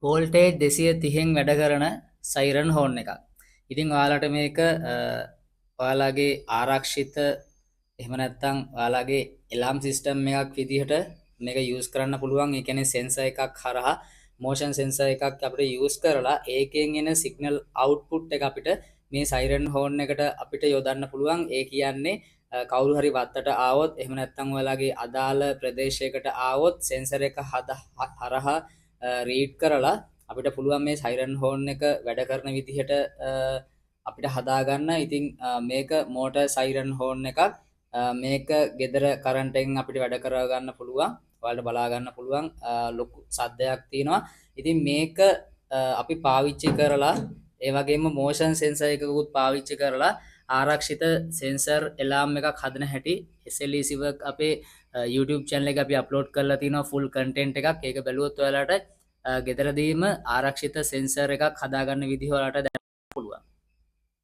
Voltage 230න් වැඩ කරන siren horn එකක්. ඉතින් ඔයාලට මේක ඔයාලගේ ආරක්ෂිත එහෙම නැත්නම් ඔයාලගේ එලාම් සිස්ටම් එකක් විදිහට මේක යූස් කරන්න පුළුවන්. ඒ කියන්නේ සෙන්සර් එකක් හරහා මෝෂන් සෙන්සර් එකක් අපිට යූස් කරලා ඒකෙන් එන සිග්නල් අවුට්පුට් එක අපිට මේ සයිරන් හෝන් එකට අපිට යොදන්න පුළුවන්. ඒ කියන්නේ කවුරු හරි වත්තට ආවොත් එහෙම නැත්නම් ඔයාලගේ අදාළ ප්‍රදේශයකට ආවොත් සෙන්සර් එක හරහා රීඩ් කරලා අපිට පුළුවන් මේ සයිරන් හෝන් එක වැඩ කරන විදිහට අපිට හදාගන්න. ඉතින් මේක මෝටර් සයිරන් හෝන් එකක්. මේක ගෙදර කරන්ට් එකෙන් අපිට වැඩ කරගන්න පුළුවන්. ඔයාලට බලා ගන්න පුළුවන් ලොකු සද්දයක් තියෙනවා. ඉතින් මේක අපි පාවිච්චි කරලා ඒ වගේම මෝෂන් සෙන්සර් එකකුත් පාවිච්චි කරලා ආරක්ෂිත සෙන්සර් එලාම් එකක් හදන හැටි SLEC work අපේ YouTube channel එක අපි අප්ලෝඩ් කරලා තිනවා full content එකක්. ඒක බැලුවොත් ඔයාලට ගෙදරදීම ආරක්ෂිත සෙන්සර් එකක් හදාගන්න විදිහ ඔයාලට